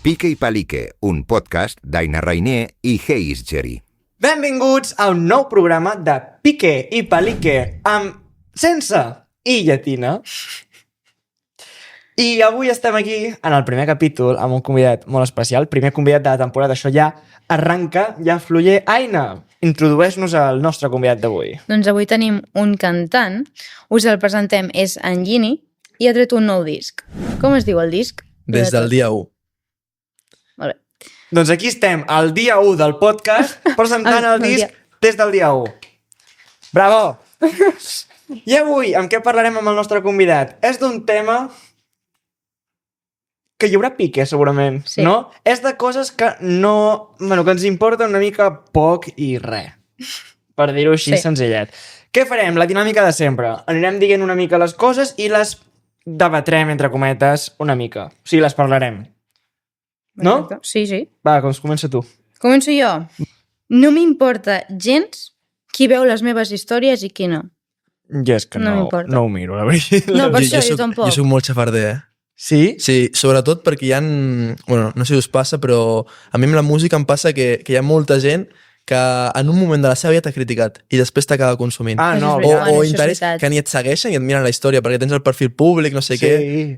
Pique i Palique, un podcast d'Aina Rainer i Heis Geri. Benvinguts a un nou programa de Pique i Palique amb sense i llatina. I avui estem aquí en el primer capítol amb un convidat molt especial, primer convidat de la temporada. Això ja arranca, ja fluye. Aina, introdueix-nos al nostre convidat d'avui. Doncs avui tenim un cantant, us el presentem, és en Gini, i ha tret un nou disc. Com es diu el disc? Des del dia 1. Molt bé. Doncs aquí estem, el dia 1 del podcast, presentant el disc des del dia 1. Bravo! I avui, amb què parlarem amb el nostre convidat? És d'un tema que hi haurà pique, segurament, Sí. no? És de coses que no... Bueno, que ens importa una mica poc i res. Per dir-ho així, Sí. senzillet. Què farem? La dinàmica de sempre. Anirem dient una mica les coses i les debatrem, entre cometes, una mica. O sigui, les parlarem. No? Perfecte. Sí, sí. Va, doncs comença tu. Començo jo. No m'importa gens qui veu les meves històries i qui no. Jo és que No no m'importa. ho miro, la veritat. No, per això jo tampoc. Jo soc molt xafarder, Sí? Sí, sobretot perquè hi ha... Bueno, no sé si us passa, però a mi amb la música em passa que hi ha molta gent que en un moment de la seva vida t'ha criticat i després t'acaba consumint. Ah, no, Això és o veritat. o Això és interès veritat. que ni et segueixen i et miren la història perquè tens el perfil públic, no sé què,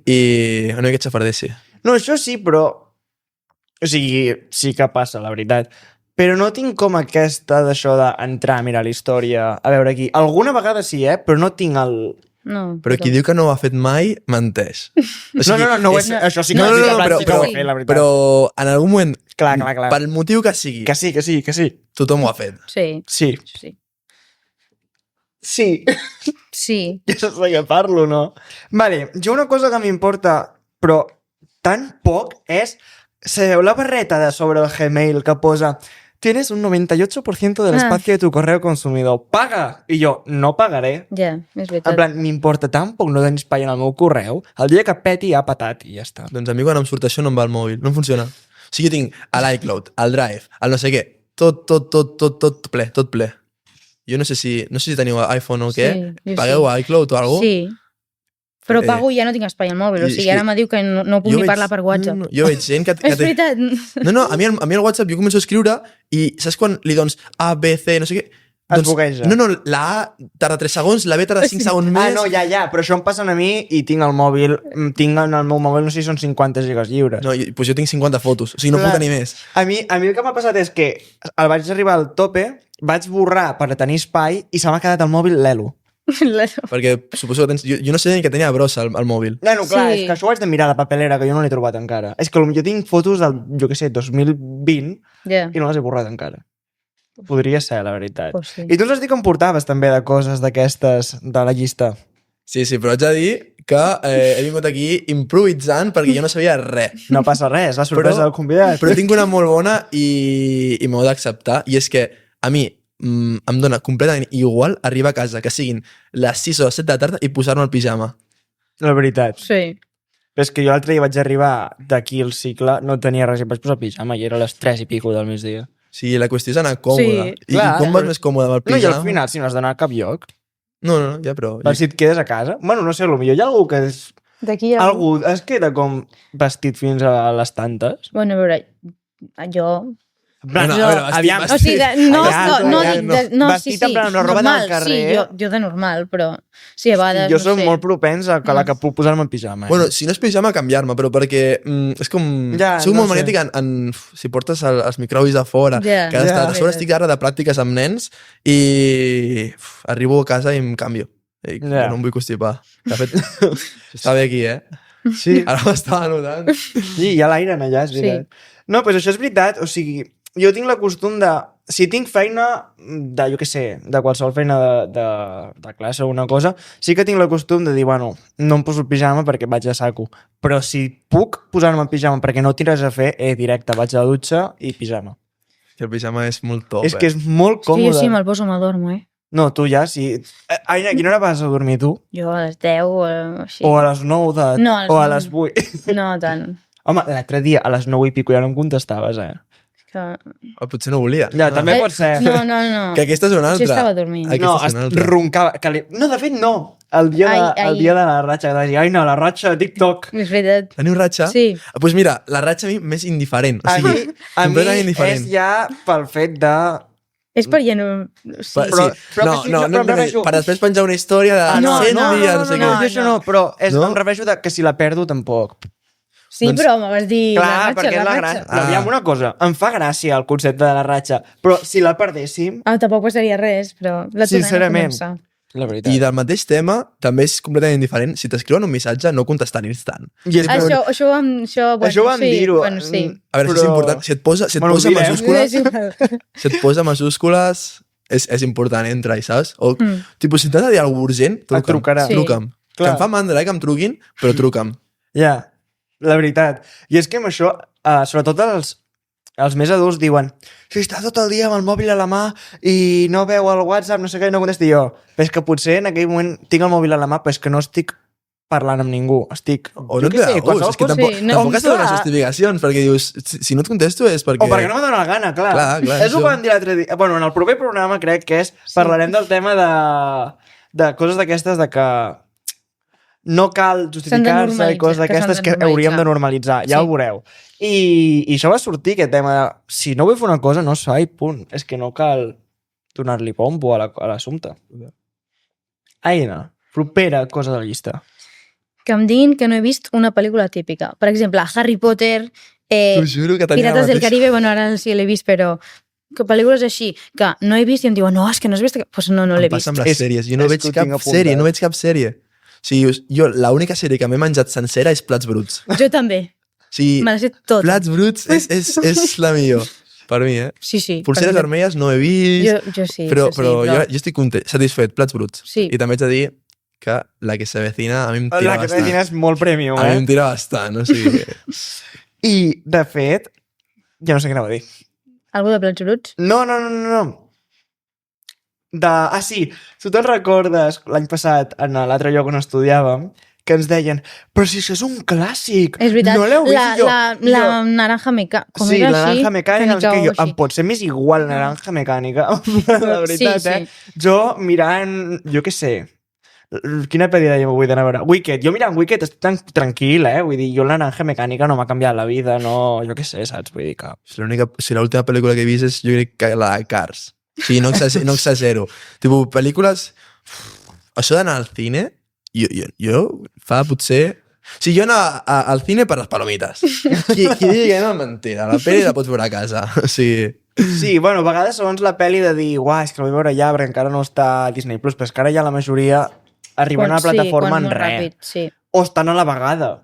i una mica xafarder, sí. No, això sí, però... O sigui, sí que passa, la veritat. Però no tinc com aquesta d'això d'entrar a mirar la història, a veure aquí. Alguna vegada sí, però no tinc el... No, Però qui diu que no ho ha fet mai, menteix. O No, això sí que No, ho he fet, no, en plan, però, sí que ho he però, fet, la veritat. però en algun moment, Clar. pel motiu que sigui, Que sí. tothom ho ha fet. Sí, Sí. sí. Sí. Sí. Ja saps de què parlo, no? Vale, jo una cosa que m'importa, però tan poc, és... Sabeu la barreta de sobre el Gmail que posa tienes un 98% del espacio de tu correo consumido. Paga! I jo, no pagaré. Ja, és veritat. En plan, m'importa tan poc no tenir espai en el meu correu. El dia que peti ha patat i ja està. Doncs a mi quan em surt això no em va el mòbil, no em funciona. O sigui, jo tinc l'iCloud, el Drive, el no sé què, tot ple. Jo no sé si teniu iPhone o què, Sí, jo pagueu sí. iCloud o alguna cosa? Sí. Però pago i ja no tinc espai al mòbil. O sigui, ara me diu que no puc ni parlar per WhatsApp. No, jo veig gent que És veritat. No, a mi el WhatsApp jo començo a escriure i saps quan li dones A, B, C, no sé què? Es bugueja. No, la A tarda 3 segons, la B tarda 5 segons més. Ah, no, ja, però això em passa a mi i tinc el mòbil, tinc en el meu mòbil, no sé si són 50 gigas lliures. No, doncs jo tinc 50 fotos, o sigui, no Clar. puc tenir més. A mi el que m'ha passat és que el vaig arribar al tope, vaig borrar per tenir espai i se m'ha quedat el mòbil l'elo. Perquè suposo que tens... Jo no sé ni que tenia brossa al mòbil. No, clar, Sí. és que això ho haig de mirar a la papelera, que jo no l'he trobat encara. És que potser tinc fotos del, jo què sé, 2020 Ja. i no les he borrat encara. Podria ser, la veritat. Pues sí. I tu ens has dit que em portaves també de coses d'aquestes de la llista. Sí, però haig de dir que he vingut aquí improvisant perquè jo no sabia res. No passa res, la sorpresa del convidat. Però tinc una molt bona i m'ho he d'acceptar, i és que a mi em dona completament igual arribar a casa, que siguin les 6 o les 7 de la tarda i posar-me el pijama. La veritat. Sí. Però és que jo l'altre dia vaig arribar d'aquí al cicle, no tenia res i vaig posar pijama i era a les 3 i pico del migdia. O sigui, la qüestió és anar còmode. Sí, I clar. com vas més còmode amb el No, pijama? i al final, si no has d'anar a cap lloc, No, ja, però... per si et quedes a casa. Bueno, no sé, potser hi ha algú que és... D'aquí hi ha... Algú es queda com vestit fins a les tantes. Bueno, a veure, jo... En plan, Bueno, a veure, vestit- aviam, O sigui, no, Aviam, no, aviam, dic... No, sí, vestit en plan una roba normal, del carrer. Sí, jo de normal, però... Sí, a vegades, jo no soc sé. molt propens a que la que puc posar-me en pijama. Bueno, si no és pijama, canviar-me, però perquè és com... Ja, soc no molt sé. maniàtic si portes els microbis a fora, Ja. que has Ja. estat... A sobre estic ara de pràctiques amb nens i arribo a casa i em canvio. I Ja. no em vull constipar. De fet, està bé aquí, Sí, Ara m'estava notant. sí, hi ha l'aire en allà, és Sí. veritat. No, doncs això és veritat. O sigui, jo tinc la costum de... Si tinc feina de, jo què sé, de qualsevol feina de classe o una cosa, sí que tinc la costum de dir, bueno, no em poso el pijama perquè vaig a saco. Però si puc posar-me el pijama perquè no tinc res a fer, directe, vaig a la dutxa i pijama. Que el pijama és molt top, És que és molt Sí, jo còmode. sí, me'l poso, m'adormo, No, tu ja, sí. Aina, a quina hora vas a dormir, tu? Jo a les 10 o així. O a les 9 de... No, a les o a 9. les 8. No tant. Home, l'altre dia a les 9 i pico ja no em contestaves, Que... O potser no volia. Ja, també pot ser. No. Que aquesta és una Potser altra. estava dormint. No, Aquesta és una altra. roncava. No, de fet, no. El dia de la ratxa, que vaig dir, ai no, la ratxa de TikTok. És veritat. Teniu ratxa? Sí. Doncs mira, la ratxa a mi m'és indiferent. O A sigui, mi, completament indiferent. és ja pel fet de... És per ja no... Sí. Però que sí, no, però em refereixo- per després penjar una història de no, 100 no, dies, no, no sé no, què. això no, però No? em refereixo de que si la perdo tampoc. Sí, doncs- però me vas dir Clar, la ratxa, perquè és la la ratxa. gràcia. Però aviam una cosa, em fa gràcia el concepte de la ratxa, però si la perdéssim, Ah, tampoc passaria res, però la tornem Sincerament. a començar. la veritat. I del mateix tema, també és completament diferent. Si t'escriuen un missatge, no contestar a l'instant. I és Això ho vam vam dir-ho. Bueno, sí. A veure, si és important. Si et posa Bueno, ho direm. majúscules, És igual. si et posa majúscules, és important, entra-hi, saps? O, tipus, si t'has de dir alguna cosa urgent, Et trucarà. Sí. Truca'm. Que Clar. em fa mandra, que em truquin, però truca'm. Ja, la veritat. I és que amb això, sobretot els més adults diuen si està tot el dia amb el mòbil a la mà i no veu el WhatsApp, no sé què, i no contesti jo. Però és que potser en aquell moment tinc el mòbil a la mà, però és que no estic parlant amb ningú. Estic... O jo no et què ve de sé, gust. qualsevol És que cosa. tampoc, Sí, no. tampoc has de donar Clar. justificacions, perquè dius, si no et contesto és perquè... O perquè no me dóna la gana, clar. Clar, és el això. que vam dir l'altre dia. Bueno, en el proper programa crec que és... Parlarem del tema de coses d'aquestes de que no cal justificar-se i normalitzar, coses que d'aquestes s'han que de hauríem de normalitzar. normalitzar. Ja Sí. ho veureu. I això va sortir, aquest tema de si no vull fer una cosa, no es fa i punt. És que no cal donar-li pompo a l'assumpte. Aina, propera cosa de la llista. Que em diguin que no he vist una pel·lícula típica. Per exemple, Harry Potter, T'ho juro que tenia Pirates la del mateixa. Caribe, bueno, ara sí l'he vist, però que pel·lícules així, que no he vist i em diuen, no, és que no has vist... Doncs pues no l'he Em passa vist. amb les sèries. Jo no és veig que ho cap tinc apuntat. sèrie, no veig cap sèrie. O sigui, jo l'única sèrie que m'he menjat sencera és Plats Bruts. Jo també. O sigui, Me l'he fet tot. Plats Bruts és la millor. Per mi, eh? Sí, sí. Pulseres per mi- vermelles no he vist, Jo sí, però, això sí, però jo estic content, satisfet, Plats Bruts. Sí. I també haig de dir que la que s'avecina a mi em tira La que bastant. t'he és molt premium, A mi em eh? tira bastant, o sigui... I, de fet, ja no sé què anava a dir. Algú de plats bruts? No. Sí, tu te'n recordes l'any passat, en l'altre lloc on estudiàvem, que ens deien, però si això és un clàssic, És veritat. no l'heu vist? La, I jo, la naranja mecànica. Com sí, era la així? naranja mecànica, no sé què, jo, així. em pot ser més igual la naranja mecànica, la veritat, Sí, sí. Jo mirant, jo què sé, quina pel·li de vull d'anar a veure? Wicked, jo mirant Wicked estic tan tranquil, vull dir, jo la naranja mecànica no m'ha canviat la vida, no, jo què sé, saps? Vull dir que... Si l'última pel·lícula que he vist és, jo crec que la de Cars. O sigui, no exagero. Tipo, pel·lícules... Això d'anar al cine, jo fa potser... O sigui, jo anava al cine per les palomites. Qui digui que no, mentida. La pel·li la pots veure a casa. O sigui... Sí, bueno, a vegades segons la pel·li de dir, uah, és que la vull veure allà perquè encara no està a Disney+, però és que ara ja la majoria arriben a la plataforma en molt res. ràpid, sí. O estan a la vegada.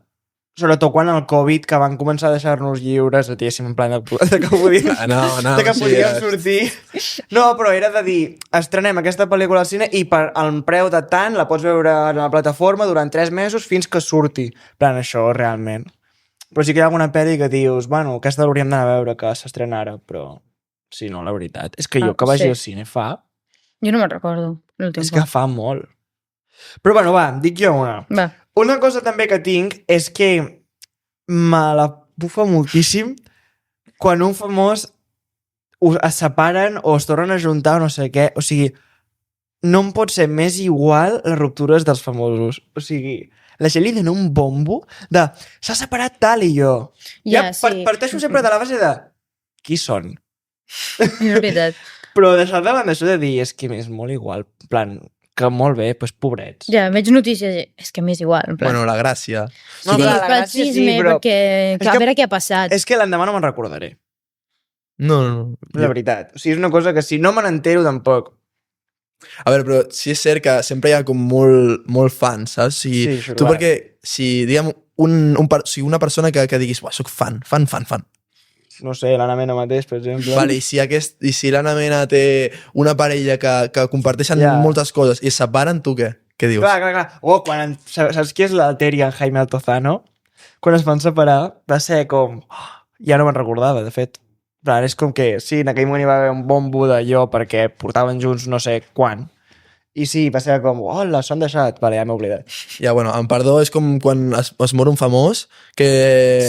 Sobretot quan el Covid, que van començar a deixar-nos lliures, diguéssim, en plan de que podíem, No, de que sí, podíem sortir. No, però era de dir, estrenem aquesta pel·lícula al cine i per el preu de tant la pots veure a la plataforma durant 3 mesos fins que surti. En plan, això, realment. Però sí que hi ha alguna pel·li que dius, bueno, aquesta l'hauríem d'anar a veure, que s'estrena ara, però... Sí, no, la veritat. És que jo que vagi sí. al cine fa... Jo no me'n recordo. L'últim És que fa molt. Però bueno, va, dic jo una. Va. Una cosa també que tinc és que me la bufa moltíssim quan un famós es separen o es tornen a juntar o no sé què. O sigui, no em pot ser més igual les ruptures dels famosos. O sigui, la gent li dona un bombo de s'ha separat tal i jo. Ja, sí. Parteixo sempre de la base de qui són? És veritat. Però deixar de banda això de dir és que m'és molt igual. En plan, que molt bé, doncs pobrets. Ja, veig notícies i és que m'és igual. En plan. Bueno, la gràcia. No, sí, clar, la pel gràcia sí, xisme, però- perquè És a que- veure què ha passat. És que l'endemà no me'n recordaré. No. La veritat. O sigui, és una cosa que si no me n'entero tampoc. A veure, però sí és cert que sempre hi ha com molt fans, saps? O sigui, Sí, això, tu clar. perquè, si diguem, o sigui, una persona que diguis, uah, soc fan. No sé, l'Anna Mena mateix, per exemple. Vale, i si l'Anna Mena té una parella que comparteixen Ja. moltes coses i es separen, tu què? Què dius? Clar. O quan... Saps qui és la Ter i en Jaime Altozano? Quan es van separar, va ser com... Ja no me'n recordava, de fet. Clar, és com que, sí, en aquell moment hi va haver un bombo d'allò perquè portaven junts no sé quan. I sí, va ser com, hola, s'han deixat. Vale, ja m'he oblidat. Ja, bueno, en perdó és com quan es mor un famós que...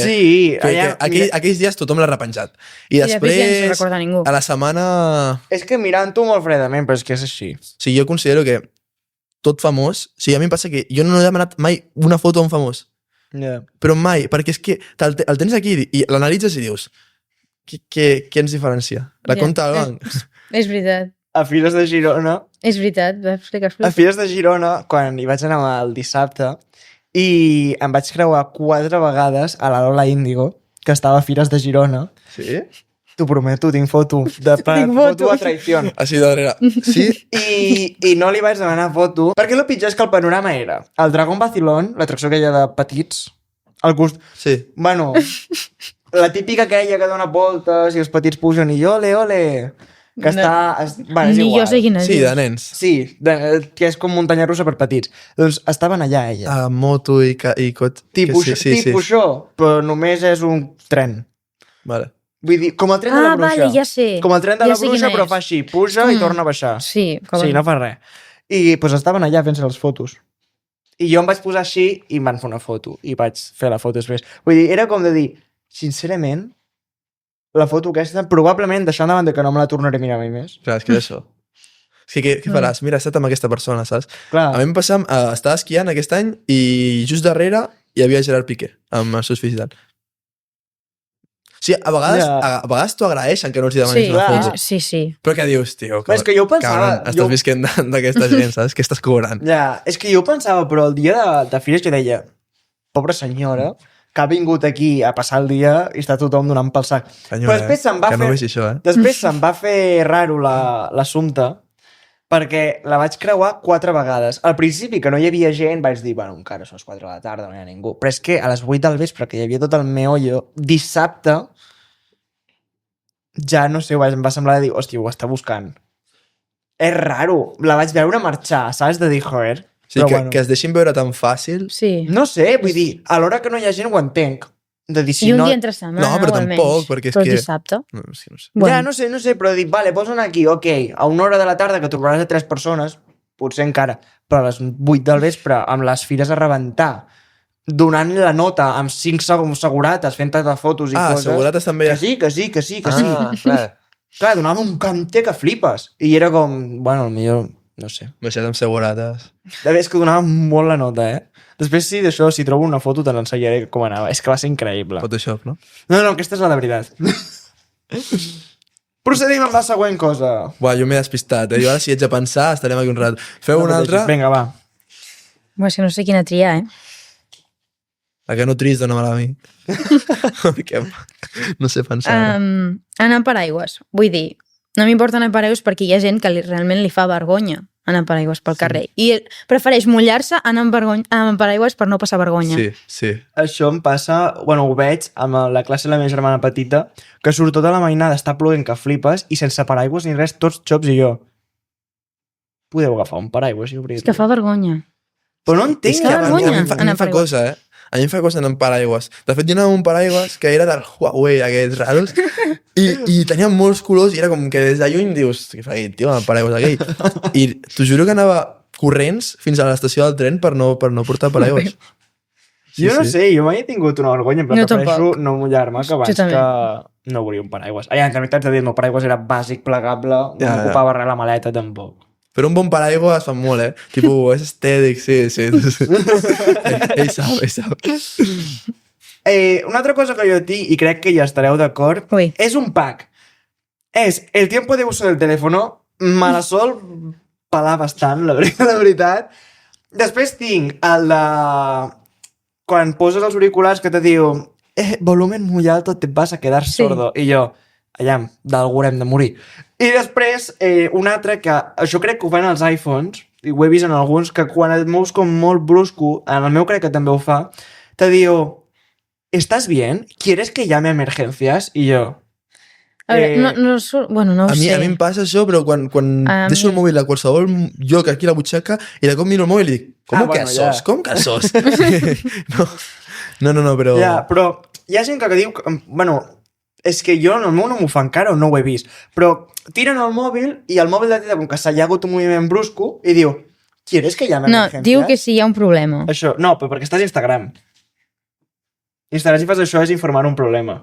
Sí, aquells dies tothom l'ha repenjat. I després ja no se'n després, recorda ningú. a la setmana... És que mirant-ho molt fredament, però és que és així. O sigui, jo considero que tot famós... O sigui, a mi em passa que jo no he demanat mai una foto a un famós. Yeah. Però mai, perquè és que el tens aquí i l'analitzes i dius què ens diferencia? La compta del banc? És veritat. A Fires de Girona, És veritat, explica. a Fires de Girona, quan hi vaig anar el dissabte, i em vaig creuar 4 vegades a la Lola Índigo, que estava a Fires de Girona. Sí? T'ho prometo, tinc foto. Tinc Foto foto. a traición. Així darrere. Sí? I no li vaig demanar foto, perquè el pitjor és que el panorama era el Dragón Vacilón, l'atracció aquella de petits, al gust... Sí. Bueno, la típica aquella que dona voltes i els petits pugen i ole, ole, que No. està... Bueno, és Ni igual. jo sé quina Sí, és. de nens. Sí, que és com muntanya russa per petits. Doncs estaven allà, ella. A moto i cot... Tipus, sí. això, però només és un tren. Vale. Vull dir, com el tren de la bruixa. Vale, ja sé. Com el tren de Ja la sé bruixa, quina però és. fa així, puja i torna a baixar. Sí, Sí, no fa res. I doncs estaven allà fent-se les fotos. I jo em vaig posar així i em van fer una foto. I vaig fer la foto després. Vull dir, era com de dir, sincerament, la foto aquesta, probablement deixant de banda que no me la tornaré a mirar mai més. Clar, és que és això. És que què faràs? Mira, he estat amb aquesta persona, saps? Clar, A mi em passa, estava esquiant aquest any i just darrere hi havia Gerard Piqué amb els seus fills i tal. Sí, a vegades, Ja. a vegades t'ho agraeixen que no els hi demanis Sí, una clar. foto. sí. Però què dius, tio? és que jo ho pensava... Cabron, estàs visquent d'aquesta gent, saps? Què estàs cobrant? Ja, és que jo ho pensava, però el dia de Fires jo deia, pobra senyora, que ha vingut aquí a passar el dia i està tothom donant pel sac. Senyor, Però després se'n va que fer... no vegi això, eh? Després se'm va fer raro l'assumpte perquè la vaig creuar 4 vegades. Al principi, que no hi havia gent, vaig dir, bueno, encara són les 4 de la tarda, no hi ha ningú. Però és que a les 8 del vespre, que hi havia tot el meollo, dissabte, ja no sé, em va semblar de dir, hòstia, ho està buscant. És raro. La vaig veure marxar, saps? De dir, joder. Sí, que es deixin veure tan fàcil. Sí. No sé, vull dir, a l'hora que no hi ha gent ho entenc. De dir, si I un no... dia entre setmana, No, però o almenys. tampoc, perquè és però que- dissabte. No, sí, no sé. Ja, no sé, però dic, vale, posa'n aquí, ok, a 1 hora de la tarda que trobaràs a 3 persones, potser encara, però a les 8 del vespre, amb les fires a rebentar, donant la nota amb 5 segurates, fent de fotos i coses. Segurates també. Que sí. Clar. Clar, donava un canter que flipes. I era com, bueno, millor, no sé. Baixat amb segurates. De és que donava molt la nota, eh? Després, sí, d'això, si trobo una foto, te l'ensenyaré com anava. És que va ser increïble. Photoshop, no? No, aquesta és la de veritat. Procedim amb la següent cosa. Buah, jo m'he despistat, eh? Jo ara si haig de pensar estarem aquí un rato. Feu una altra? Vinga, va. Bueno, és que no sé quina triar, eh? La que no tris, dona-me-la a mi. Perquè no sé pensar. ara. Anar amb paraigües. Vull dir, no m'importa anar amb paraigües perquè hi ha gent que realment li fa vergonya anar amb paraigües pel carrer. I prefereix mullar-se anar amb paraigües per no passar vergonya. Sí. Això em passa, bueno, ho veig amb la classe de la meva germana petita, que surt tota la mainada, està plovent que flipes, i sense paraigües ni res, tots xops i jo. Podeu agafar un paraigües i obrir-lo. És que fa vergonya. Però no entenc. És que a mi vergonya em fa anar amb paraigües. cosa, eh? A mi em fa cosa anar amb paraigües. De fet, jo anava amb un paraigües que era del Huawei, aquests raros, i tenia molts colors i era com que des de lluny dius, què fa aquest tio amb el paraigües aquell? I t'ho juro que anava corrents fins a l'estació del tren per no portar paraigües. Jo no sé, jo mai he tingut una vergonya, però No, prefereixo tampoc. no mullar-me que abans Jo també. que no obrir un paraigües. En realitat, de dir, el meu paraigües era bàsic, plegable, no Ja. m'ocupava res la maleta, tampoc. Però un bon paraigua es fa molt, eh? Tipo, és estètic, sí. Ell sap. Una altra cosa que jo tinc, i crec que hi estareu d'acord, Ui. és un pack. És el tiempo de uso del teléfono, me la sol pelar bastant, la veritat. Després tinc el de... Quan poses els auriculars que te diu volumen muy alto, te vas a quedar Sí. sordo. I jo, allà, d'algú hem de morir. I després, un altre que... Això crec que ho fan els iPhones, i ho he vist en alguns, que quan et mous com molt brusco, en el meu crec que també ho fa, te diu, ¿estás bien? ¿Quieres que llame a emergencias? I jo... A veure, bueno, no ho A mi sé. em passa això, però quan A deixo mi- el mòbil a qualsevol lloc aquí a la butxaca i de cop miro el mòbil i dic, com que bueno, sos? ja. Com que sos? No, però... Ja, però hi ha gent que diu que, bueno, És que jo en el meu no m'ho fa encara o no ho he vist. Però tiren el mòbil i el mòbil de teta, com que s'ha hagut un moviment brusco, i diu, ¿quieres que llame a No, emergencias? diu que sí, hi ha un problema. Això, no, però perquè estàs a Instagram. Instagram, si fas això, és informar un problema.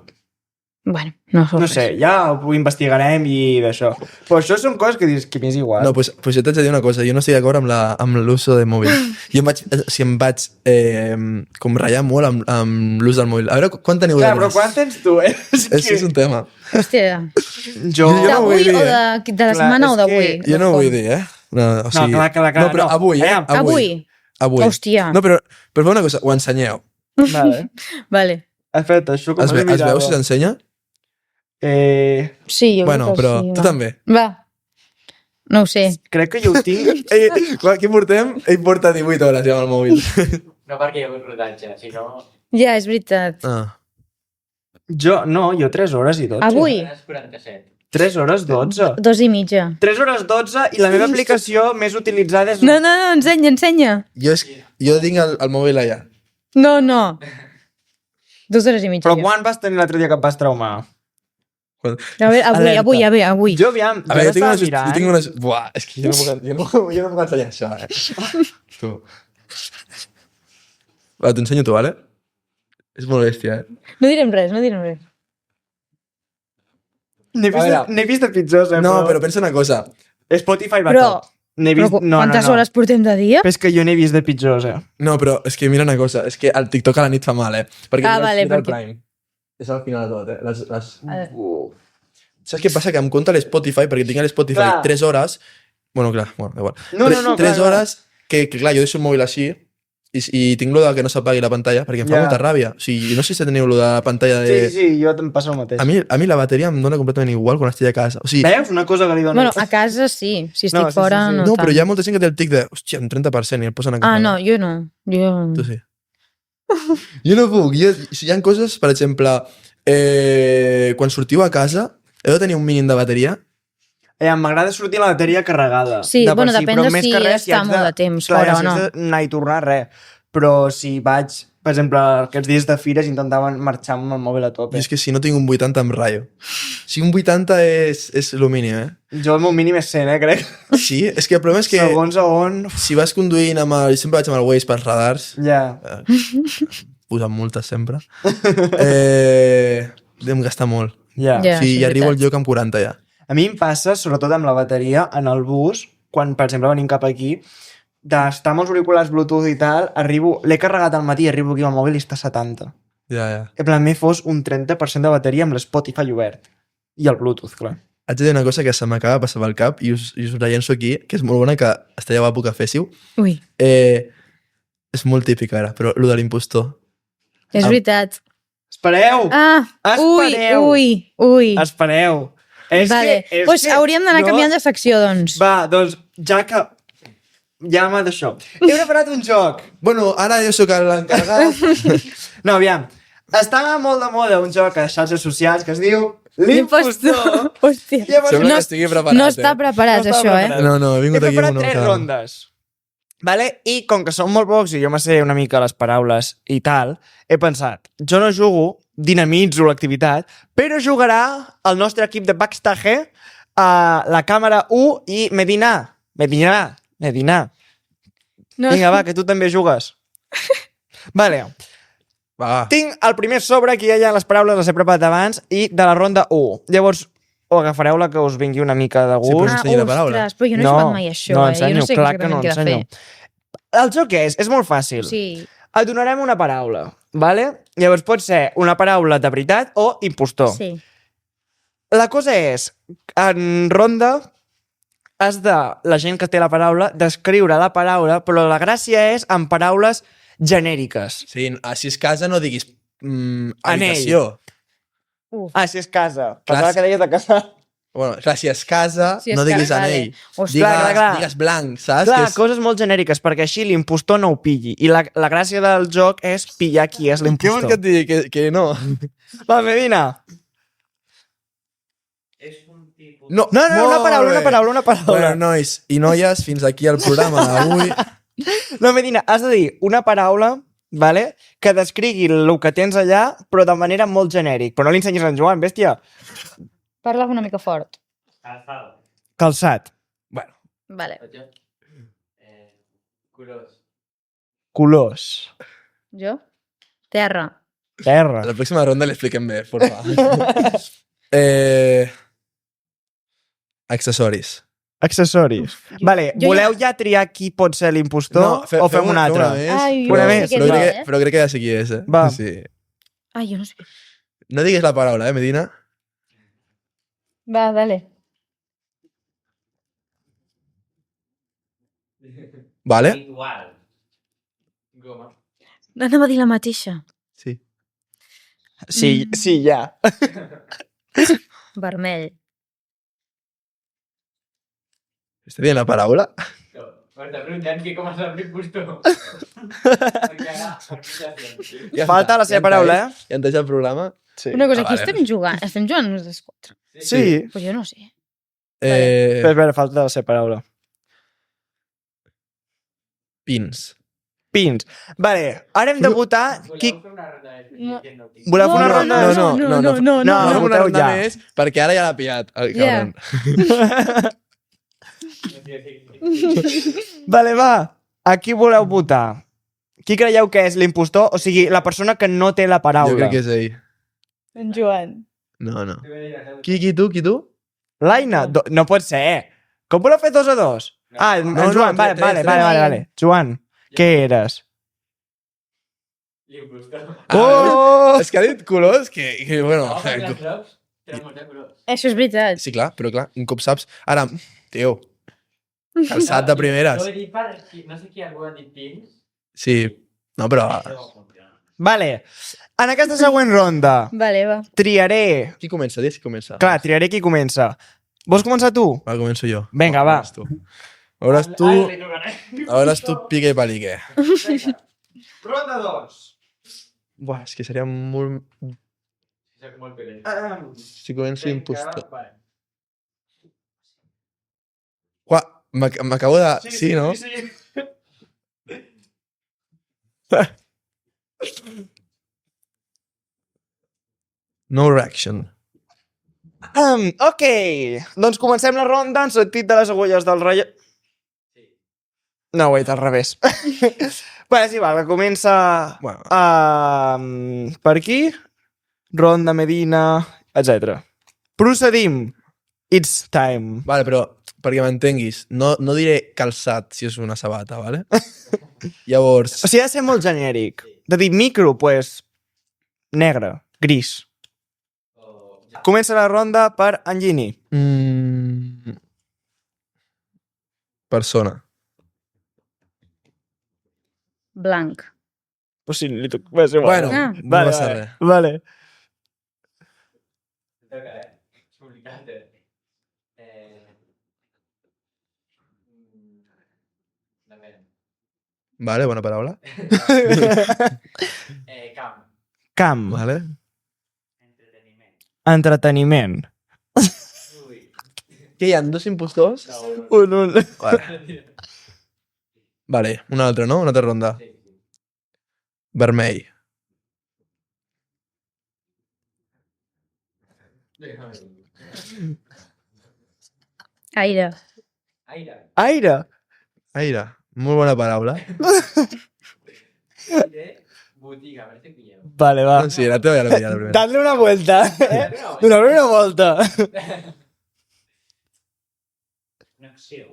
Bueno, no No sé, ja ho investigarem i d'això. Però això són coses que dius que m'és igual. No, pues jo t'haig de dir una cosa. Jo no estic d'acord amb l'ús de mòbil. Jo em vaig com ratllar molt amb l'ús del mòbil. A veure, quan teniu Clar, de però mes? quan tens tu, eh? És un tema. Hòstia, Jo... no ho vull d'avui dir, o de la Clar, setmana o és d'avui? que- Jo no ho vull dir, eh? No, o sigui, clar, no, però no. avui, Aviam, Avui? Avui. Hòstia. No, però feu una cosa, ho ensenyeu. Vale. Vale. Espera, això com Es veu si s'ensenya? Sí, jo Bueno, crec que però sí. tu va. també. Va. No ho sé. crec que jo ho tinc... Què portem? Ell porta 18 hores ja amb el mòbil. No perquè hi ha hagut rodatge, sinó... Ja, és veritat. Ah. Jo 3 hores i 12. Avui, Hores 47. 3 hores 12. 2 i mitja. 3 hores 12 i la meva aplicació més utilitzada és... No, ensenya, ensenya. Jo tinc el mòbil allà. No. 2 hores i mitja. Però ja. quan vas tenir l'altre dia que et vas traumar? A veure, Alerta. avui. Jo, aviam, A veure, jo jo tinc unes... Buah, és que jo no puc ensenyar això, Tu. Va, t'ho ensenyo tu, vale? És molt bèstia, No direm res. N'he vist de pitjors, No, però pensa una cosa. Spotify va Però- top. N'he vist... Però quantes hores portem de dia? Però és que jo n'he vist de pitjors, No, però és que mira una cosa, és que el TikTok a la nit fa mal, Perquè Ah, vale, mira el perquè- Prime. És al final de tot, veure. Saps què passa? Que em compta l'Spotify, perquè tinc a l'Spotify Clar. 3 hores... Bueno, clar, igual. No, no, 3 clar, hores que, clar, jo deixo el mòbil així i tinc lo de que no s'apagui la pantalla, perquè em fa Ja. molta ràbia. O sigui, no sé si teniu lo de la pantalla de... Sí, jo em passa el mateix. A mi la bateria em dona completament igual quan estic a casa. O sigui, Veus? Una cosa que li dona... Bueno, a casa sí. Si estic No, sí, fora, sí, sí. no no, tant. però hi ha molta gent que té el tic de, hòstia, un 30% i el posen a casa. Ah, no, jo no. Tu sí. Jo no puc. Si hi ha coses, per exemple, quan sortiu a casa, heu de tenir un mínim de bateria. M'agrada sortir la bateria carregada. Sí, per bueno, depèn però de més si que res, està haig molt de temps clar, fora o si no. haig d'anar i tornar, res. Però si vaig, per exemple, aquests dies de fires intentaven marxar amb el mòbil a I tope. és que si no tinc un 80 em ratllo. Si un 80 és el mínim, Jo el meu mínim és 100, crec. Sí, és que el problema és que Segons a on... si vas conduint amb el... Sempre vaig amb el Waze pels radars, Ja. posant multes sempre, em gasta molt. Ja. Ja. O sigui, és i arribo al veritat. lloc amb 40 ja. A mi em passa, sobretot amb la bateria, en el bus, quan, per exemple, venim cap aquí, d'estar amb els auriculars Bluetooth i tal, l'he carregat al matí, arribo aquí amb el mòbil i està a 70. Ja. En plan, m'he fos un 30% de bateria amb l'Spotify obert. I el Bluetooth, clar. Haig de dir una cosa que se m'acaba de passar pel cap i us la llenço aquí, que és molt bona, que estàs guapo que féssiu. Ui, És molt típic ara, però lo de l'impostor. és veritat. Espereu! Ah, Espereu! ui. Espereu! Vale, doncs hauríem d'anar canviant de secció, doncs. Va, doncs, ja que... Ja m'ha d'això. He preparat un joc. Bueno, ara jo sóc l'encarregat. No, aviam. Està molt de moda un joc a xarxes socials que es diu L'Impostor. Hòstia. Llavors, Sembla No que estigui preparat. No està preparat, No està això, preparat. No, he he vingut aquí preparat amb una 3 mica- rondes. Vale? I com que són molt pocs i jo me sé una mica les paraules i tal, he pensat, jo no jugo, dinamitzo l'activitat, però jugarà el nostre equip de backstage a la càmera 1 i Medina. No. Vinga, va, que tu també jugues. Vale. Va. Tinc el primer sobre, aquí hi ha les paraules, les he preparat abans, i de la ronda 1. Llavors, o agafareu la que us vingui una mica de Sí, però gust. ensenyi la paraula. Ostres, però jo no he jugat mai a això, no jo ensenyo, no sé clar que exactament no què he de ensenyo. fer. El joc és molt fàcil. Sí. Et donarem una paraula, vale? Llavors pot ser una paraula de veritat o impostor. Sí. La cosa és, en ronda, has de, la gent que té la paraula, descriure la paraula, però la gràcia és en paraules genèriques. Sí, si és casa no diguis Anell. habitació. Uf. Ah, si és casa. Clar, Pensava que deies de casa. Bueno, clar, si és casa, Si és no diguis casa, anell. vale. Hòstia, clar. Digues blanc, saps? Clar, Que és... coses molt genèriques, perquè així l'impostor no ho pilli. I la gràcia del joc és pillar qui és Què vols que l'impostor. et digui? Que no. Va, Medina. És un tipus... No, una Molt paraula, bé. una paraula, una paraula. Bueno, nois i noies, fins aquí el programa d'avui. No, Medina, has de dir una paraula vale? Que descrigui el que tens allà, però de manera molt genèric. Però no li ensenyis a en Joan, bèstia. Parla una mica fort. Calzado. Calçat. Bueno, Vale. Colors. colors. Jo? Terra. Terra. A la pròxima ronda l'expliquem bé, por favor. Accessoris. Accessoris. Vale, Jo voleu ja triar qui pot ser l'impostor o fem una altra? Més, Ai, jo però, no sé què però, dir, crec que, però crec que ja sé qui és, eh? Va. Sí. Ai, jo no sé. No digues la paraula, Medina? Va, dale. Vale? Igual. Goma. Anava a dir la mateixa. Sí. Sí, sí, ja. Vermell. Està dient la paraula? No, m'està preguntant que com es fa l'impostor. Perquè ara, aquí ja sé. Falta la seva paraula, eh? Ja enteja el programa? Sí. Una cosa, aquí vale. estem jugant. Estem jugant uns 4. Sí. Però jo no sé. Espera, falta la seva paraula. Pins. Pins. Vale, ara hem de votar qui... Voleu fer una ronda de No. Voleu fer una ronda? no. no, Fem una voteu ronda ja. més, perquè ara ja l'ha pillat. El Ja. cabron. Vale, va. A qui voleu votar? Qui creieu que és l'impostor? O sigui, la persona que no té la paraula. Jo crec que és ell. En Joan. No, no. Qui tu? L'Aina? No pot ser. Com voleu fer 2 a 2? Ah, en no, Joan, tres, vale. Joan, què eres? L'impostor. Oh! És que ha dit colors que bueno... No, perquè els grocs tenen molts de colors. Això és veritat. Sí, clar, però clar, un cop saps... Ara, tio, calçat de primeres. No he dit per... No sé qui algú ha dit pins. Sí, no, però... Vale, en aquesta següent ronda Vale, va. triaré... Qui comença? Dies qui comença. Clar, triaré qui comença. Vols començar tu? Va, començo jo. Vinga, va. Comences tu. Veuràs tu pique i palique. Ronda 2. Buah, és que seria molt... Soc molt pelent. Si començo impostor... Vale. Uah, m'acabo de... Sí, no? No reaction. Ok, doncs comencem la ronda en sentit de les agulles del rei... No, wait, al revés. Bé, sí, va, que comença Bueno, per aquí, ronda Medina, etc. Procedim. It's time. vale, però perquè m'entenguis, no diré calçat si és una sabata, vale? Llavors... O sigui, ha de ser molt genèric. De dir micro, pues, negre, gris. Comença la ronda per Engini. Persona. Blanc. Pues sí, li toca... Bé, és igual. Bueno, Ah. no vale, passa vale. res. Vale. Toca, És complicat, A veure. Vale, bona paraula. Camp. Camp. Vale. Entreteniment. Entreteniment. Ui. Què hi ha, 2 impostors? Un. Vale. Vale, una altra, no? Una altra ronda. Sí. Vermell. Aire. Aire. Aire. Aire. Molt bona paraula. Aire. Botiga, a veure si pilleu. Vale, va. Sí, la teva ja la primera. Dadle una vuelta. Donar una volta. Una acció.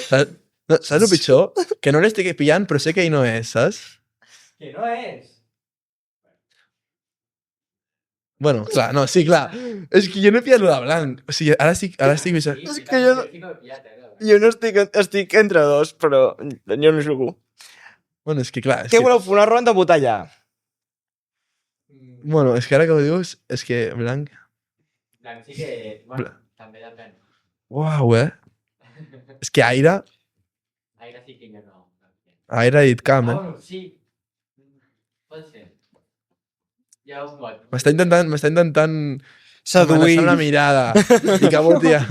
Saps el pitjor? Que no l'estic pillant, però sé que ell no és, saps? Que no és. Bueno, clar, no, sí, clar. És que jo no he pillat lo de blanc. O sigui, ara estic pensant... És que jo no- Jo no estic entre dos, però jo no jugo. Bueno, és que clar... És Què que... voleu fer una ronda o votar ja? Bueno, és que ara que ho dius, és que blanc... Blanc sí que... Bueno, també depèn. Uau, És que aire... Aire sí que jo no. Aire ha dit camp, Ah, bueno, sí. Pot ser. Ja un vot. M'està intentant Seduir. amenaçar amb la mirada. I que vol tirar.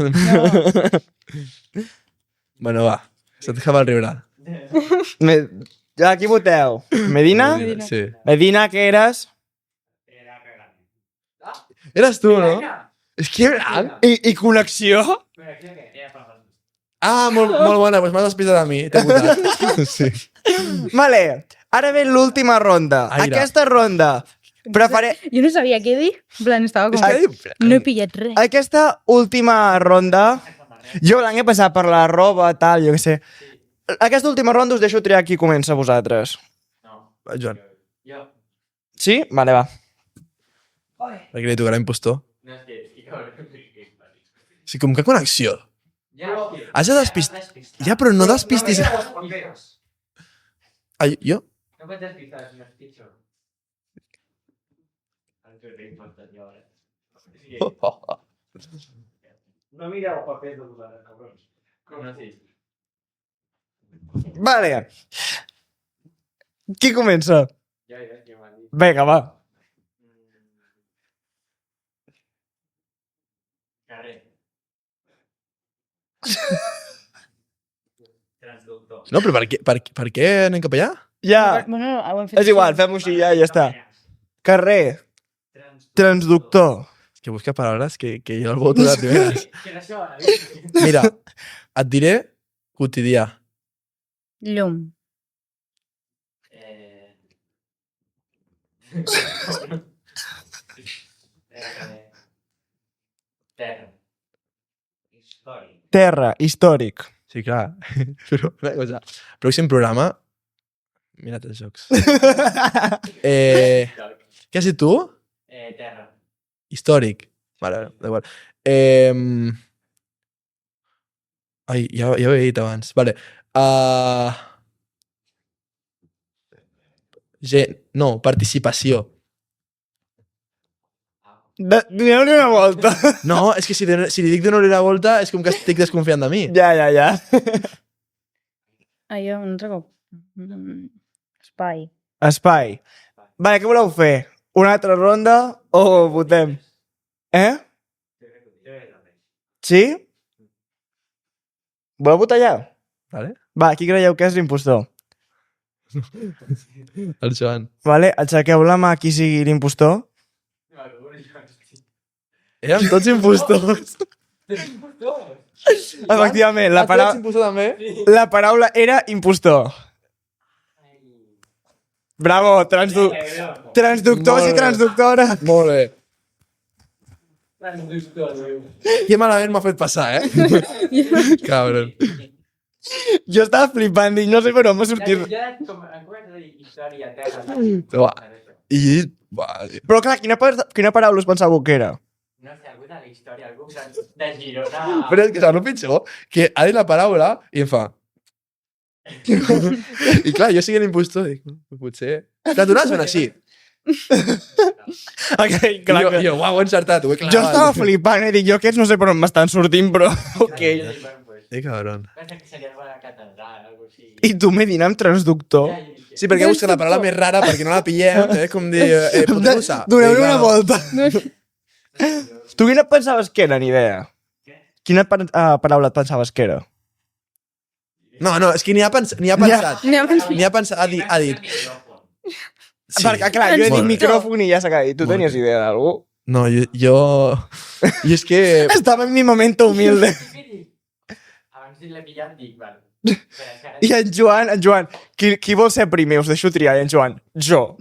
Bueno, va. Se't acaba el riure. Aquí voteu. Medina? Sí. Medina, què eres? Eres tu, no? És que... I connexió? Ah, molt bona, doncs m'has despistat a mi. T'he votat. Sí. Vale, ara ve l'última ronda. Aire. Aquesta ronda Jo no sabia què dir. En plan, estava com... No he pillat res. Aquesta última ronda, jo l'any he passat per la roba, tal, jo què sé. Aquesta última ronda us deixo triar qui comença vosaltres. Joan, Jo. Sí? Vale, va. perquè li tocarà impostor. No, és que... Sí, com que connexió. Ja, Has de despistar. Ja, però no despistis. Ah, jo? No pots despistar, és més pitjor. No mireu papers de vosaltres, cabrons. No, sí. Vale. Qui comença? Ja m'han dit. Vinga, va. Carrer. Transductor. No, però per què anem cap allà? Ja. Bueno, ho hem fet És igual, fem-ho així, ja està. Carrer. Transductor. És que busca paraules que jo el voto de primeres. Que no això, la vida. Mira, et diré quotidià. Llum. Terra. Històric. Terra. Històric. Sí, clar. Però una cosa. Pròxim programa... Mira't els jocs. Què has dit tu? Terra. Històric. Vale, d'igual. Ai, ja ho he dit abans. Vale. No, participació. Doneu-li una volta. No, és que si li dic donar-li la volta és com que estic desconfiant de mi. Ja. Ah, jo un altre cop. Espai. Espai. Vale, què voleu fer? Una altra ronda o votem? Sí? Voleu votar ja? Vale? Va, qui creieu que és l'impostor? El Joan. Vale, aixequeu la mà qui sigui l'impostor. Érem tots impostors. Efectivament, Tu ets impostor també? la paraula era impostor. Bravo, transductors Molt i bé. transductores. Molt bé. Transductor. Que malament m'ha fet passar, Cabron. Jo estava flipant, dic, no sé per on m'ha sortit. Ja com en comença a dir història, terra. Uah. I... Però clar, quina paraula us pensàveu que era? No sé, algú de la història, algú de Girona. Però és que saps el pitjor? Que ha dit la paraula i em fa... I clar, jo siguin impostor, dic, potser... Clar, tu anaves fent així. Okay, I jo, uau, ho he encertat, ho he clavat. Jo estava flipant i dic, jo aquests no sé per on m'estan sortint, però... Ok. Cabron. Pensa que seria alguna catedral, algo així. I tu Medina amb transductor? Sí, perquè he buscat la paraula més rara perquè no la pillem, com dir... Podem usar? Doneu-li una volta. Tu quina et pensaves que era, ni idea? Quina paraula et pensaves que era? No, és que ni ha pensat. Ni ha pensat, ha dit. Sí. Perquè, clar, jo he dit Molt bé. micròfon i ja s'ha dit. Tu Molt tenies idea d'algú? No, jo... I és que... Estava en mi momento humilde. Abans de l'he pillat, dic, vale. I en Joan, qui vol ser primer? Us deixo triar, en Joan. Jo.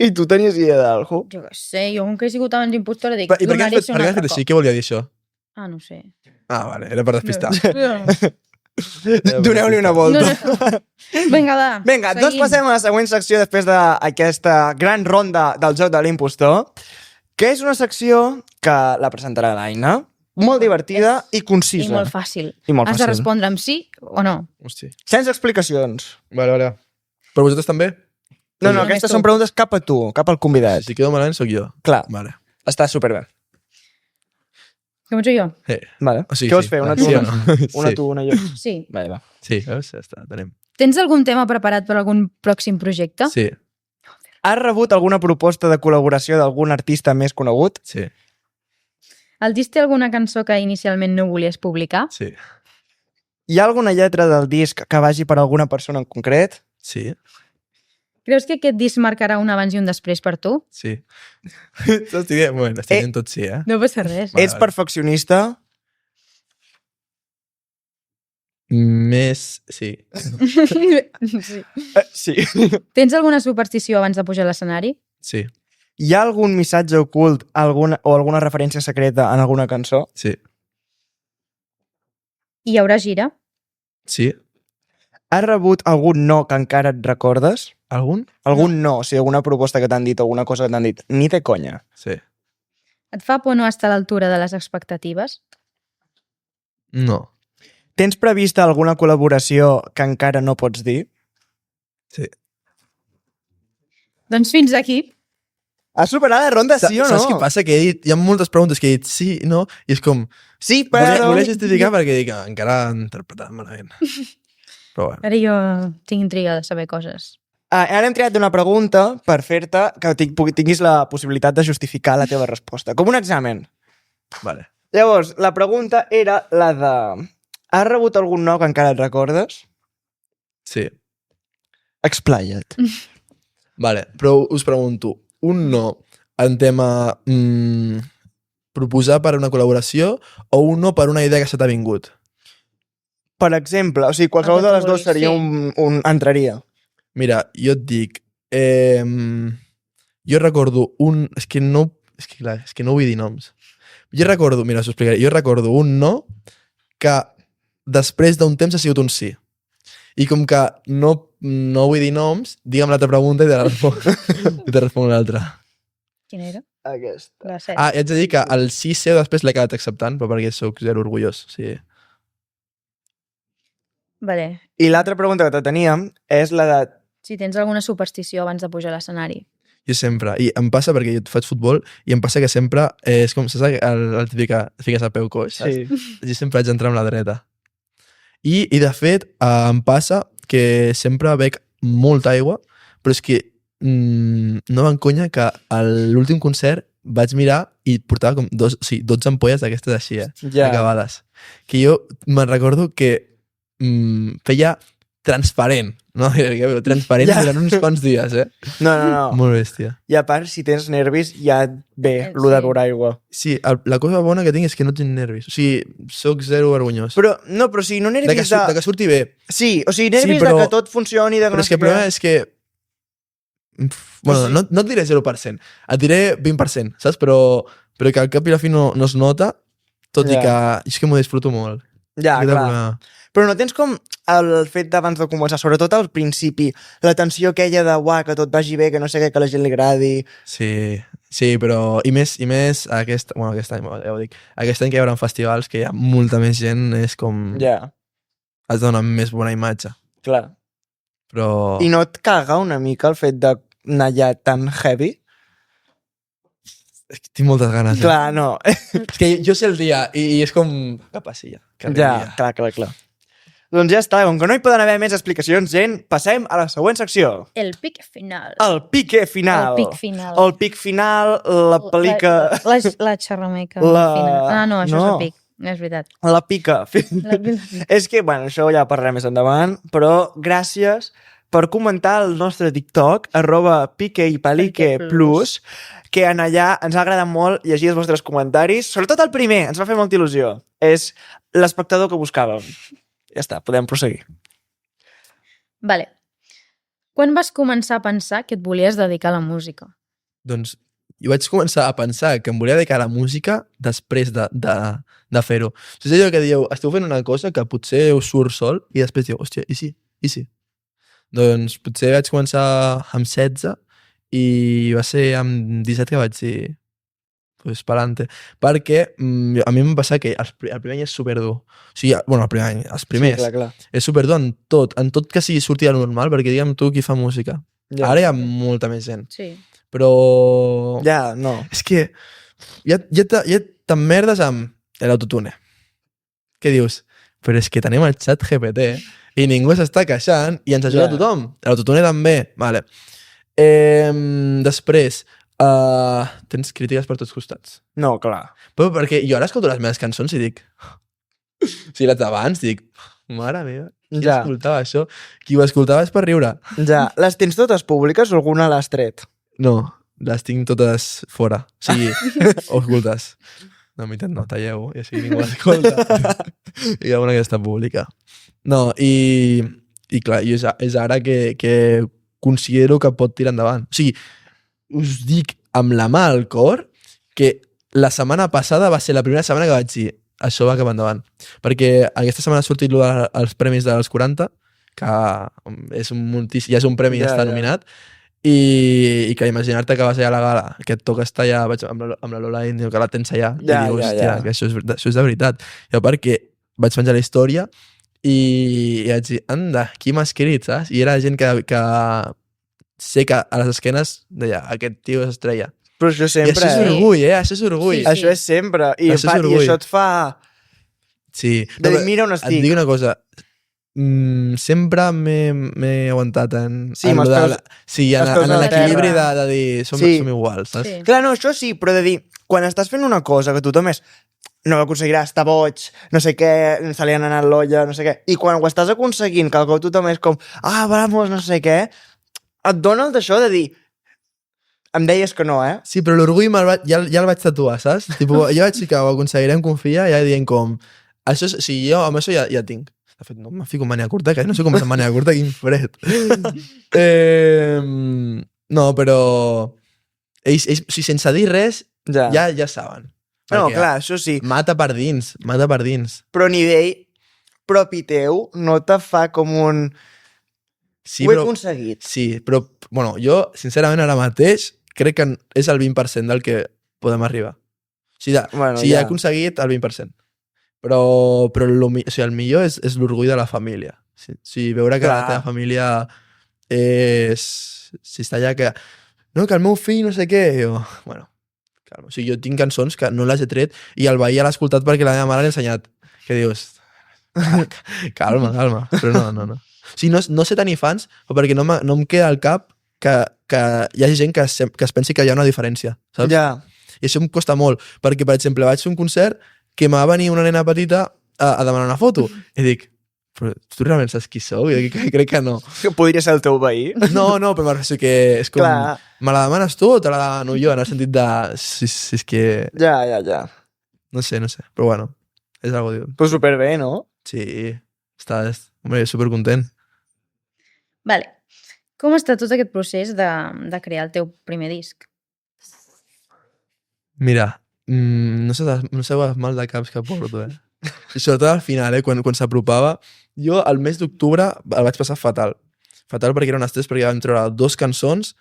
I tu tenies idea d'algú? Jo què sé, jo com que he sigut abans impostora dic, I per què has donaré fet, per què has fet així? Què volia dir això? Ah, no sé. Ah, vale, era per despistar. Doneu-li una volta. Vinga, va. Vinga, doncs passem a la següent secció després d'aquesta gran ronda del joc de l'impostor, que és una secció que la presentarà l'Aina, molt divertida i concisa. I molt fàcil. I molt Has de fàcil. respondre amb sí o no. Hosti. Sense explicacions. Vale. Per vosaltres també? No, Només aquestes tu. són preguntes cap a tu, cap al convidat. Si quedo malament sóc jo. Clar, Vale. està superbé. Començo jo? Vale. O sigui, Què vols fer? Una tu, Sí o una? no? Una Sí. tu, una jo. Sí. Vale, va. Sí, veus? Ja està, tenim. Tens algun tema preparat per algun pròxim projecte? Sí, Has rebut alguna proposta de col·laboració d'algun artista més conegut? sí, El disc té alguna cançó que inicialment no volies publicar? sí. Hi ha alguna lletra del disc que vagi per alguna persona en concret? Sí, Creus que aquest disc marcarà un abans i un després per tu? sí. Estic dient tot sí, eh? No passa res. Vale, Ets perfeccionista? Més... Sí. Sí. Sí. Tens alguna superstició abans de pujar a l'escenari? Sí, Hi ha algun missatge ocult o alguna referència secreta en alguna cançó? sí, Hi haurà gira? sí. Has rebut algun no que encara et recordes? Algun? Algun no, o sigui, alguna proposta que t'han dit o alguna cosa que t'han dit. Ni de conya. Sí. Et fa por no estar a l'altura de les expectatives? No. Tens prevista alguna col·laboració que encara no pots dir? Sí. Doncs fins aquí. Has superat la ronda, sí o no? Saps què passa? Que he dit, hi ha moltes preguntes que he dit sí, no, i és com... Sí, però... Volia justificar perquè dic, encara han interpretat malament. Però bueno. Ara jo tinc intriga de saber coses. Ara hem triat una pregunta per fer-te que tinguis la possibilitat de justificar la teva resposta. Com un examen. Vale. Llavors, la pregunta era la de... Has rebut algun no que encara et recordes? Sí. Explaya't. Vale, però us pregunto, un no en tema proposar per una col·laboració o un no per una idea que se t'ha vingut? Per exemple, o sigui, qualsevol de les dues seria Sí. un entraria. Mira, jo et dic, jo recordo un... És que no vull dir noms. Jo recordo, mira, us ho explicaré, jo recordo un no que després d'un temps ha sigut un sí. I com que no vull dir noms, digue'm l'altra pregunta i te responc l'altra. Quin era? Aquesta. La 7. Ah, i haig de dir que el sí seu després l'he acabat acceptant, però perquè sóc zero orgullós. O sigui, Vale. I l'altra pregunta que te teníem és la de... Si tens alguna superstició abans de pujar a l'escenari. jo sempre, i em passa perquè jo faig futbol, i em passa que sempre, és com, saps el típic que fiques el peu coix, saps? Sí. Jo sempre haig d'entrar amb la dreta. I de fet, em passa que sempre bec molta aigua, però és que no m'enconya que a l'últim concert vaig mirar i portava com 12 ampolles d'aquestes així, Ja. acabades. Que jo me'n recordo que feia transparent, no? Transparent Ja. durant uns quants dies, No, no, no. Molt bèstia. I a part, si tens nervis, ja et ve lo de Sí. beure aigua. Sí, la cosa bona que tinc és que no tinc nervis. O sigui, soc zero vergonyós. Però, no, però o sigui, no de que, nervis de... de que surti bé. Sí, o sigui, nervis Sí, però- de que tot funcioni, de que Però no és que el sé problema què. és que... Bueno, no et diré 0%, et diré 20%, saps? Però que al cap i la fi no es nota, tot i Ja. que és que m'ho disfruto molt. Ja, Aquest és el clar. problema. Però no tens com el fet d'abans de començar, sobretot al principi, la tensió aquella de, uah, que tot vagi bé, que no sé què, que a la gent li agradi... Sí, però... I més aquest any, ja ho dic, aquest any que hi haurà festivals que hi ha molta més gent, és com... Ja, Es dona més bona imatge. clar. Però... I no et caga una mica el fet d'anar allà tan heavy? És que tinc moltes ganes. Clar, no. És que jo sé el dia i és com... Que passi ja. Que arribi Ja, clar. Doncs ja està, com que no hi poden haver més explicacions, gent, passem a la següent secció. El pic final. El pique final. El pic final. El pic final, la pel·lica... La xerrameca La- final. Ah, no, això no. és el pic. És veritat. La pica. La pic. És que, bueno, això ja parlarem més endavant, però gràcies per comentar el nostre TikTok, @piqueipalique+, que en allà ens ha agradat molt llegir els vostres comentaris, sobretot el primer, ens va fer molta il·lusió. És l'espectador que buscàvem. Ja està, podem proseguir. Vale. Quan vas començar a pensar que et volies dedicar a la música? Doncs jo vaig començar a pensar que em volia dedicar a la música després de fer-ho. És allò que dieu, esteu fent una cosa que potser us surt sol i després dieu, hòstia, i sí? Doncs potser vaig començar amb 16 i va ser amb 17 que vaig dir pues pa'lante. Perquè a mi em va passar que el primer any és superdur. O sigui, bueno, el primer any, els primers. Sí, clar. És superdur en tot que sigui sortir al normal, perquè digue'm tu qui fa música. Ja. Ara hi ha molta més gent. Sí. Però... Ja, no. És que ja t'emmerdes amb l'autotune. Què dius? Però és que tenim el xat GPT i ningú s'està queixant i ens ajuda Ja. tothom. L'autotune també. Vale. Després, tens crítiques per tots costats. No, clar. Però perquè jo ara escolto les meves cançons i dic... O sigui, les d'abans dic... Mare meva, qui Ja. escoltava això? Qui ho escoltava és per riure. Ja. Les tens totes públiques o alguna l'has tret? No, les tinc totes fora. O sigui, ocultes. No, a meitat no, talleu, i així ningú escolta. I hi ha una que està pública. No, i clar, i és ara que considero que pot tirar endavant. O sigui, us dic amb la mà al cor que la setmana passada va ser la primera setmana que vaig dir això va cap endavant. Perquè aquesta setmana ha sortit els premis dels 40, que és ja és un premi, ja està nominat, i que imaginar-te que vas allà a la gala, que et toca estar allà amb la Lola Índio, que la tens allà, i dius, hòstia, que això és de veritat. I a part que vaig penjar la història i vaig dir, anda, qui m'ha escrit, saps? I era gent que sé que a les esquenes deia, aquest tio és estrella. Però això sempre... I això és orgull, això és orgull. Sí. Això és sempre. I, Això és I orgull. això et fa... Sí. De dir, mira on Et estic. dic una cosa, sempre m'he aguantat en... Sí, en amb els lo de peus- en a la l'equilibri terra. de dir som iguals, saps? Sí. Clar, no, això sí, però de dir, quan estàs fent una cosa que tothom és no aconseguirà, està boig, no sé què, se li han anat l'olla, no sé què, i quan ho estàs aconseguint, que el cop tothom és com, vamos, no sé què, et dona el d'això de dir, em deies que no, Sí, però l'orgull ja el vaig tatuar, saps? Tipo, jo vaig dir que ho aconseguirem, confia, ja dient com... Això, sí, jo amb això ja tinc. De fet, no me fico en mània curta, que no sé com és en mània curta, quin fred. No, però... Ells, o sigui, sense dir res, ja saben. No, Perquè clar, això sí. Mata per dins. Però a nivell propi teu no te fa com un... Sí, ho he però, aconseguit. sí, però, bueno, jo, sincerament, ara mateix, crec que és el 20% del que podem arribar. O sigui, Bueno, ja he aconseguit el 20%. Però o sigui, el millor és l'orgull de la família. Sí, veure que Clar. la teva família és... Si està allà que... No, que el meu fill no sé què... Jo, bueno, calma. O sigui, jo tinc cançons que no les he tret i el veí l'ha escoltat perquè la meva mare l'ha ensenyat. Que dius... Calma. Però no. O sigui, no sé tenir fans, però perquè no em queda al cap que hi hagi gent que es pensi que hi ha una diferència, saps? Ja. I això em costa molt, perquè, per exemple, vaig fer un concert que m'ha venir una nena petita a demanar una foto. I dic, però tu realment saps qui sou? I crec que no. Que podria ser el teu veí. No, però m'ha que és com... Clar. Me la demanes tu o te la demano jo? En el sentit de... Si és que... Ja. No sé. Però bueno, és algo diu. Però superbé, no? Sí, hombre, supercontent. Vale. Com està tot aquest procés de crear el teu primer disc? Mira, no sé els mal de caps que porto, I sobretot al final, quan s'apropava, jo el mes d'octubre el vaig passar fatal. Fatal perquè era un estrès, perquè vam treure 2 cançons,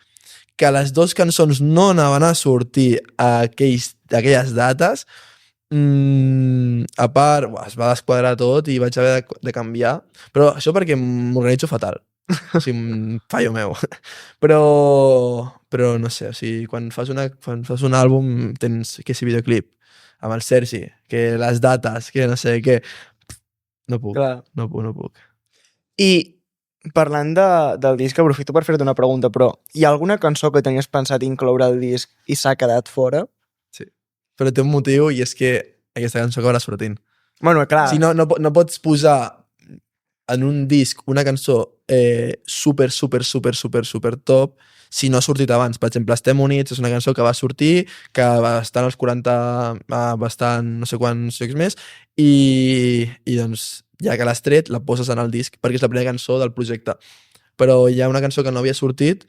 que les 2 cançons no anaven a sortir a aquelles dates. A part, es va desquadrar tot i vaig haver de canviar. Però això perquè m'organitzo fatal. O sigui, un fallo meu. Però no sé, o sigui, quan fas un àlbum tens que si videoclip amb el Sergi, que les dates, que no sé què... No puc, Clar. no puc. I parlant del disc, aprofito per fer-te una pregunta, però hi ha alguna cançó que tenies pensat incloure al disc i s'ha quedat fora? Sí. Però té un motiu i és que aquesta cançó acabarà sortint. Bueno, clar. Si no pots posar en un disc una cançó super top si no ha sortit abans. Per exemple, Estem Units és una cançó que va sortir, que va estar als 40, va estar en no sé quants jocs més, i doncs, ja que l'has tret, la poses en el disc, perquè és la primera cançó del projecte. Però hi ha una cançó que no havia sortit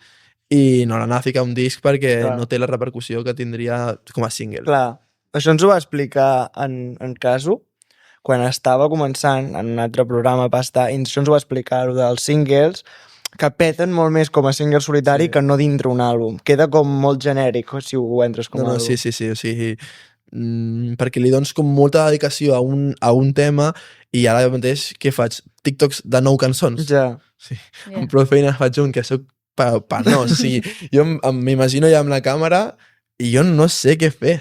i no l'anava a ficar a un disc perquè Clar. no té la repercussió que tindria com a single. Clar. Això ens ho va explicar en Casu, quan estava començant en un altre programa va estar, i això ens ho va explicar, el dels singles, que peten molt més com a single solitari que no dintre un àlbum. Queda com molt genèric si ho entres com a àlbum. Sí, o sigui, perquè li dones com molta dedicació a un tema i ara mateix què faig? TikToks de 9 cançons? Ja. Sí. Amb prou feina faig un que soc penós. O sigui, jo m'imagino ja amb la càmera i jo no sé què fer.